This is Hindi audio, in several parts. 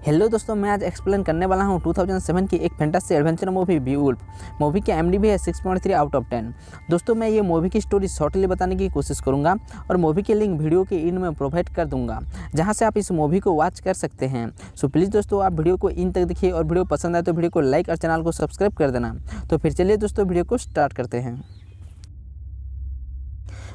हेलो दोस्तों, मैं आज एक्सप्लेन करने वाला हूँ 2007 की एक फैंटेसी एडवेंचर मूवी बीवुल्फ। मूवी की एमडीबी है 6.3 आउट ऑफ 10। दोस्तों, मैं ये मूवी की स्टोरी शॉर्टली बताने की कोशिश करूँगा और मूवी की लिंक वीडियो के इन में प्रोवाइड कर दूँगा, जहाँ से आप इस मूवी को वॉच कर सकते हैं। सो प्लीज़ दोस्तों, आप वीडियो को इन तक देखिए और वीडियो पसंद आए तो वीडियो को लाइक और चैनल को सब्सक्राइब कर देना। तो फिर चलिए दोस्तों, वीडियो को स्टार्ट करते हैं।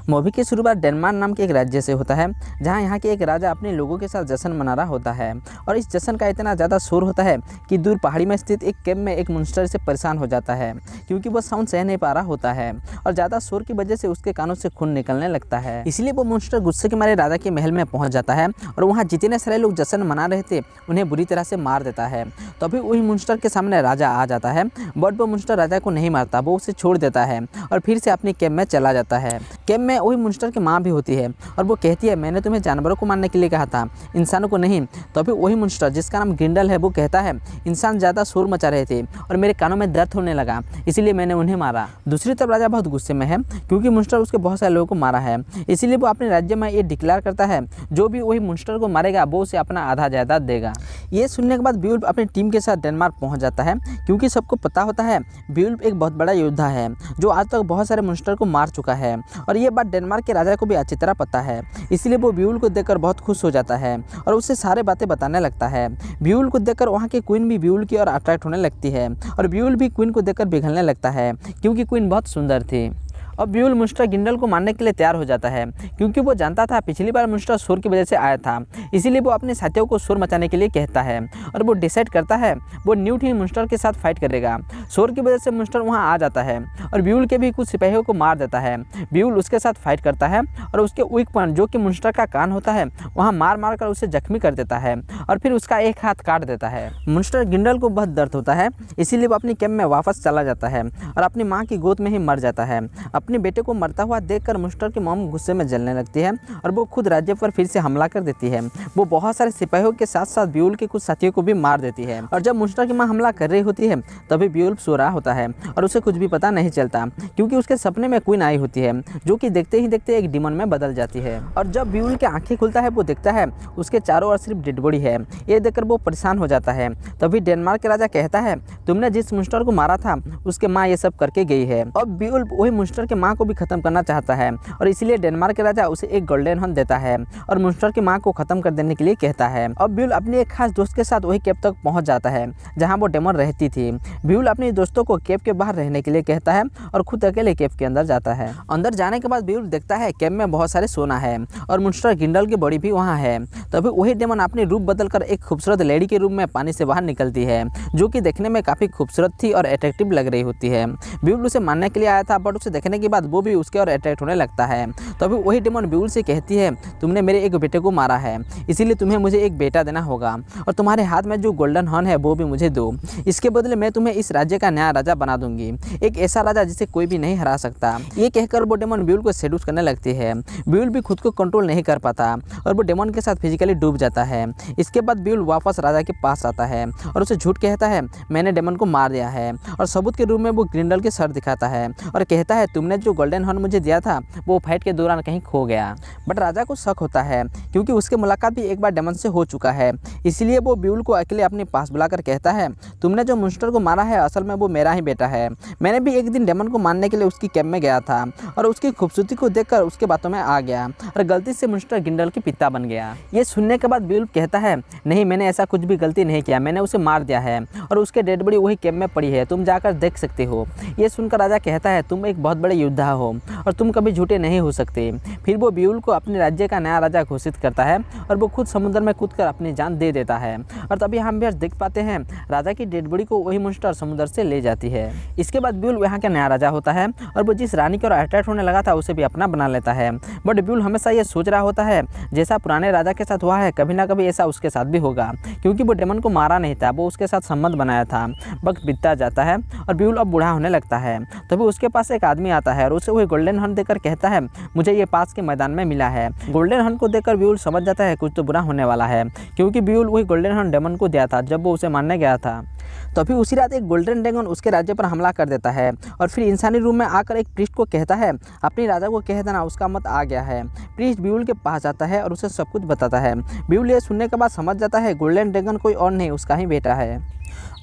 मूवी की शुरुआत डेनमार्क नाम के एक राज्य से होता है, जहां यहाँ के एक राजा अपने लोगों के साथ जश्न मना रहा होता है। और इस जश्न का इतना ज़्यादा शोर होता है कि दूर पहाड़ी में स्थित एक केव में एक मॉन्स्टर से परेशान हो जाता है, क्योंकि वो साउंड सह नहीं पा रहा होता है और ज़्यादा शोर की वजह से उसके कानों से खून निकलने लगता है। इसलिए वो मॉन्स्टर गुस्से के मारे राजा के महल में पहुँच जाता है और वहाँ जितने सारे लोग जश्न मना रहे थे उन्हें बुरी तरह से मार देता है। तभी वही मॉन्स्टर के सामने राजा आ जाता है, बट वो मॉन्स्टर राजा को नहीं मारता, वो उसे छोड़ देता है और फिर से अपनी केव में चला जाता है। केव में वही मॉन्स्टर की माँ भी होती है और वो कहती है, मैंने तुम्हें जानवरों को मारने के लिए कहा था, इंसानों को नहीं। तो अभी वही मॉन्स्टर जिसका नाम ग्रिंडल है वो कहता है, इंसान ज़्यादा शोर मचा रहे थे और मेरे कानों में दर्द होने लगा, इसीलिए मैंने उन्हें मारा। दूसरी तरफ राजा बहुत गुस्से में है, क्योंकि मॉन्स्टर उसके बहुत सारे लोगों को मारा है। इसीलिए वो अपने राज्य में ये डिक्लेयर करता है, जो भी वही मॉन्स्टर को मारेगा वो उसे अपना आधा जायदाद देगा। ये सुनने के बाद बीवुल्फ अपनी टीम के साथ डेनमार्क पहुँच जाता है, क्योंकि सबको पता होता है बीवुल्फ एक बहुत बड़ा योद्धा है जो आज तक बहुत सारे मॉन्स्टर को मार चुका है। और ये बात डेनमार्क के राजा को भी अच्छी तरह पता है, इसलिए वो बीवुल्फ को देखकर बहुत खुश हो जाता है और उससे सारे बातें बताने लगता है। बीवुल्फ को देखकर वहाँ की क्वीन भी बीवुल्फ की ओर अट्रैक्ट होने लगती है और बीवुल्फ भी क्वीन को देखकर पिघलने लगता है, क्योंकि क्वीन बहुत सुंदर थी। अब बीवुल्फ मॉन्स्टर ग्रिंडल को मारने के लिए तैयार हो जाता है, क्योंकि वो जानता था पिछली बार मॉन्स्टर शोर की वजह से आया था। इसीलिए वो अपने साथियों को शोर मचाने के लिए कहता है और वो डिसाइड करता है वो न्यूट ही मॉन्स्टर के साथ फाइट करेगा। शोर की वजह से मॉन्स्टर वहाँ आ जाता है और बीवुल्फ के भी कुछ सिपाहियों को मार देता है। बीवुल्फ उसके साथ फाइट करता है और उसके वीक पॉइंट जो कि मॉन्स्टर का कान होता है वहाँ मार कर उसे जख्मी कर देता है और फिर उसका एक हाथ काट देता है। मॉन्स्टर ग्रिंडल को बहुत दर्द होता है, इसीलिए वो अपनी कैंप में वापस चला जाता है और अपनी माँ की गोद में ही मर जाता है। अपने बेटे को मरता हुआ देखकर मॉन्स्टर की मॉम गुस्से में जलने लगती है और वो खुद राज्य पर फिर से हमला कर देती है। वो बहुत सारे सिपाहियों के साथ साथ बीवुल्फ के कुछ साथियों को भी मार देती है। और जब मॉन्स्टर की माँ हमला कर रही होती है तभी बीवुल्फ सो रहा होता है और उसे कुछ भी पता नहीं चलता, क्योंकि उसके सपने में क्वीन आई होती है, जो कि देखते ही देखते एक डीमन में बदल जाती है। और जब बीवुल्फ की आंखें खुलता है वो देखता है उसके चारों ओर सिर्फ डेड बॉडी है। ये देखकर वो परेशान हो जाता है। तभी डेनमार्क के राजा कहता है, तुमने जिस मॉन्स्टर को मारा था उसके माँ ये सब करके गई है। अब बीवुल्फ वही मॉन्स्टर के माँ को भी खत्म करना चाहता है और इसलिए डेनमार्क के राजा उसे एक गोल्डन हॉर्न देता है और मॉन्स्टर की मां को खत्म कर देने के लिए कहता है। अब बीवुल्फ अपने एक खास दोस्त के साथ वही केव तक पहुंच जाता है जहां वो डेमन रहती थी। बीवुल्फ अपने दोस्तों को केव के बाहर रहने के लिए कहता है और खुद अकेले केव के अंदर जाता है। अंदर जाने के बाद बीवुल्फ देखता है केव में बहुत सारे सोना है और मॉन्स्टर ग्रिंडल की बॉडी भी वहाँ है। तभी वही डेमन अपने रूप बदलकर एक खूबसूरत लेडी के रूप में पानी से बाहर निकलती है, जो कि देखने में काफी खूबसूरत थी और अट्रैक्टिव लग रही होती है। बीवुल्फ उसे मारने के लिए आया था, बट उसे देखने के बाद वो भी उसके और अट्रैक्ट होने लगता है। तो अभी वही डेमन बीवुल्फ से कहती है, तुमने मेरे एक बेटे को मारा है, इसीलिए तुम्हें मुझे एक बेटा देना होगा और तुम्हारे हाथ में जो गोल्डन हॉर्न है वो भी मुझे दो। इसके बदले मैं तुम्हें इस राज्य का नया राजा बना दूंगी, एक ऐसा राजा जिसे कोई भी नहीं हरा सकता। ये कहकर वो डेमन बीवुल्फ को सेड्यूस करने लगती है। बीवुल्फ भी खुद को कंट्रोल नहीं कर पाता और वो डेमन के साथ फिजिकली डूब जाता है। इसके बाद बीवुल्फ वापस राजा के पास आता है और उसे झूठ कहता है, मैंने डेमन को मार दिया है, और सबूत के रूप में वो ग्रिंडल के सर दिखाता है और कहता है, तुमने जो गोल्डन हॉर्न मुझे दिया था वो फाइट के दौरान कहीं खो गया। बट राजा को शक होता है, क्योंकि उसके मुलाकात भी एक बार डेमन से हो चुका है। इसलिए वो बीवुल्फ को अकेले अपने पास बुलाकर कहता है, तुमने जो मॉन्स्टर को मारा है असल में वो मेरा ही बेटा है। मैंने भी एक दिन डेमन को मारने के लिए उसकी कैंप में गया था और उसकी खूबसूरती को देखकर उसके बातों में आ गया और गलती से मॉन्स्टर ग्रिंडल के पिता बन गया। ये सुनने के बाद बीवुल्फ कहता है, नहीं, मैंने ऐसा कुछ भी गलती नहीं किया, मैंने उसे मार दिया है और उसके डेड बॉडी वही कैंप में पड़ी है, तुम जाकर देख सकते हो। ये सुनकर राजा कहता है, तुम एक बहुत बड़े योद्धा हो और तुम कभी झूठे नहीं हो सकते। फिर वो बीवुल्फ को अपने राज्य का नया राजा घोषित करता है और वो खुद समुद्र में कूदकर अपनी जान दे देता है। और तभी हम भी देख पाते हैं राजा की डेड बॉडी को वही मॉन्स्टर समुद्र से ले जाती है। इसके बाद बीवुल्फ यहाँ का नया राजा होता है और वो जिस रानी की ओर अट्रैक्ट होने लगा था उसे भी अपना बना लेता है। बट बीवुल्फ हमेशा ये सोच रहा होता है, जैसा पुराने राजा के साथ हुआ है कभी ना कभी ऐसा उसके साथ भी होगा, क्योंकि वो डेमन को मारा नहीं था, वो उसके साथ संबंध बनाया था। वक्त बीतता जाता है और बीवुल्फ अब बूढ़ा होने लगता है। तभी उसके पास एक आदमी आता आता है और उसे वही गोल्डन हॉर्न देकर कहता है मुझे ये पास के मैदान में मिला है। गोल्डन हॉर्न को देखकर ब्यूल समझ जाता है कुछ तो बुरा होने वाला है, क्योंकि ब्यूल वही गोल्डन हॉर्न डेमन को दिया था जब वो उसे मारने गया था। तभी उसी रात एक गोल्डन ड्रैगन उसके राज्य पर हमला कर देता है और फिर इंसानी रूप में आकर एक प्रीस्ट को कहता है अपने राजा को कह देना उसका मत आ गया है। प्रीस्ट ब्यूल के पास आता है और उसे सब कुछ बताता है। ब्यूल ये सुनने के बाद समझ जाता है गोल्डन ड्रैगन कोई और नहीं उसका ही बेटा है।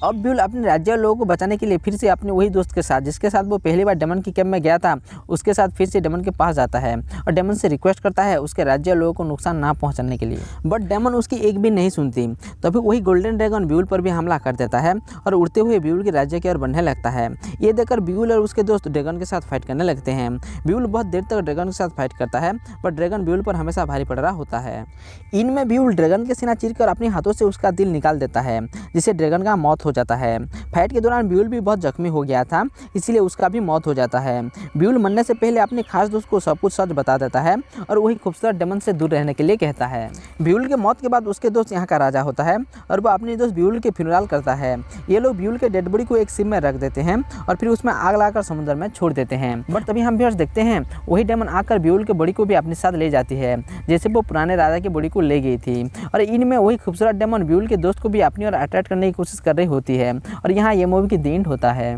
अब ब्यूल अपने राज्य और लोगों को बचाने के लिए फिर से अपने वही दोस्त के साथ जिसके साथ वो पहली बार डेमन की कैंप में गया था उसके साथ फिर से डेमन के पास जाता है और डेमन से रिक्वेस्ट करता है उसके राज्य और लोगों को नुकसान ना पहुंचाने के लिए। बट डेमन उसकी एक भी नहीं सुनती। तभी वही गोल्डन ड्रैगन ब्यूल पर भी हमला कर देता है और उड़ते हुए ब्यूल के राज्य की ओर बढ़ने लगता है। ये देखकर ब्यूल और उसके दोस्त ड्रैगन के साथ फाइट करने लगते हैं। ब्यूल बहुत देर तक ड्रैगन के साथ फाइट करता है बट ड्रैगन ब्यूल पर हमेशा भारी पड़ रहा होता है। इनमें ब्यूल ड्रैगन के सीना चीरकर अपने हाथों से उसका दिल निकाल देता है जिससे ड्रैगन का मौत हो जाता है। फाइट के दौरान ब्यूल भी बहुत जख्मी हो गया था इसीलिए उसका भी मौत हो जाता है। ब्यूल मरने से पहले अपने खास दोस्त को सब कुछ सच बता देता है और वही खूबसूरत डेमन से दूर रहने के लिए कहता है। ब्यूल के मौत के बाद उसके दोस्त यहाँ का राजा होता है और वो अपने दोस्त ब्यूल के फ्यूनरल करता है। ये लोग ब्यूल के डेड बॉडी को एक शिप में रख देते हैं और फिर उसमें आग लगाकर समुद्र में छोड़ देते हैं। बट तभी हम व्यूअर्स देखते हैं वही डेमन आकर ब्यूल के बॉडी को भी अपने साथ ले जाती है जैसे वो पुराने राजा की बॉडी को ले गई थी। और इनमें वही खूबसूरत डेमन ब्यूल के दोस्त को भी अपनी ओर अट्रैक्ट करने की कोशिश कर रही होती है और यहाँ ये मूवी की दी एंड होता है।